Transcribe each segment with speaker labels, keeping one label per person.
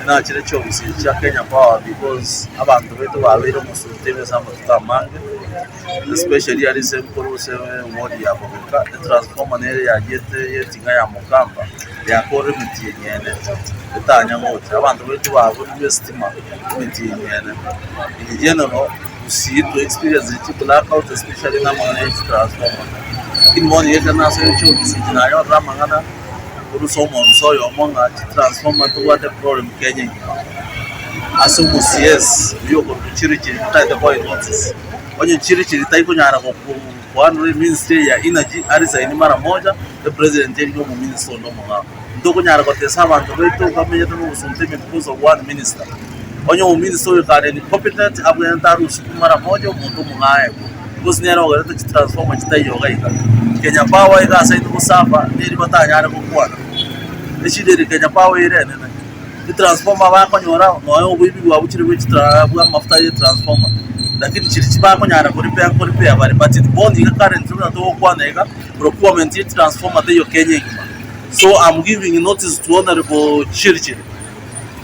Speaker 1: na chile chobisi cha Kenya Power because abantu betu babere musutebe sama tutamange especially ali semkuru sewe modi ya Bogeka transformer nere ya jete yetinga ya mukamba ya kore miti nyene etanya ngote abantu betu babure stima miti nyene igeno no see to experience it blackout especially na mwana transformer in moni yeka na sewe chobisi na yo ramangana urusomo msoyo monga transformer to what the problem Kenya asumu CS yuko chirchir taita kwa notice onye chirchir taiko nyara kwa one ministry ya energy arisaini mara moja the president ndio mu minister ndo monga ndoko nyara kwa tesa abantu beto kamenye to usunteme because of one minister onye mu minister yo kare competent abuyentaru mara moja umuntu mungaye because nero gareta transformer chitayo gaika Kenya Power igasa itu kusamba niri batanyara kukwana eshideri Kenya Power irene ni transformer bakonyora noyo bibi wabukire bwe bwa mafuta ye transformer lakini chirichi bakonyara kuri pe bari but it bond iga current to kwana iga procurement ye transformer de yo Kenya. So I'm giving notice to honorable chirichi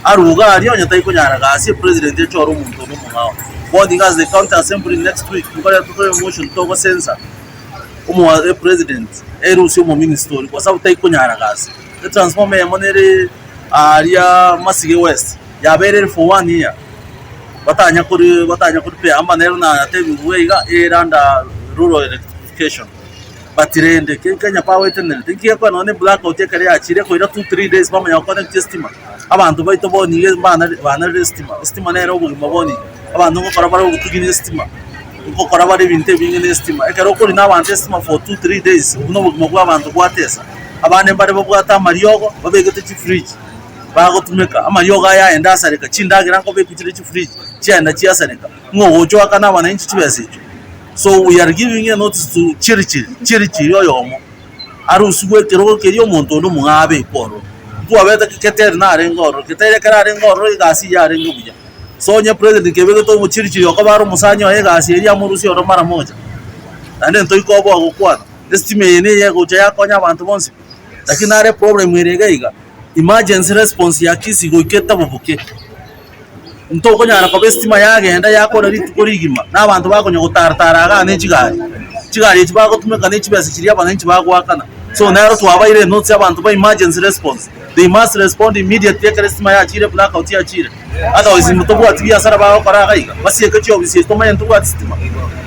Speaker 1: aruga ari onya taiko nyara gasi president ye choro muntu no mungawo bond iga the county assembly next week ngora to motion to go sensor umwa president erusi mu ministry kwa sababu taiko nyara gasi the transformer monere area Masige West yaberere for 1 year batanya kuri pe amanero na tebi weiga eranda rural electrification batirende Kenya Power tenel tikiye kwa none blackout ekare yachire ko ira 2-3 days bama yakona testima abantu bayito boni bana stima nero ubugima boni abantu ngo korabara ubutugini stima ngo korabara ibinte bingine stima ekaro kuri n'abantu stima for 2-3 days uno bugima bw'abantu bwatesa abane mbare bwata mariyogo babegete ci fridge bago tumeka amayoga ya enda sareka chindagira ngo bekutire ci fridge cyenda cyasareka ngo ojo akana bana inchi tibasicho. So we are giving a notice to chirchir yoyomo arusugwe kero keriyo muntu no mungabe poro tu abeta keter na rengoro ketere kara rengoro igasi ya rengo buja so nya president kebego to mu chirchir yokobaro musanyo egasi eri amurusi oro mara moja ande ntoiko bo agukwana estime yene yego yakonya abantu bonse lakini are problem irega emergency response ya kisi go iketa bubuke ntoko nyara ko bestima yagenda yakora riturigima n'abantu bakonye gutartara agane kigari kibako tumeka n'ikibase kiri abantu n'iki bagwakana so naro twabayire notes y'abantu ba emergency response they must respond immediately estima yakire blackout yakire otherwise mutobo atiya sara bakora gayiga basiye kacyo bisiye tomanye ntubwa stima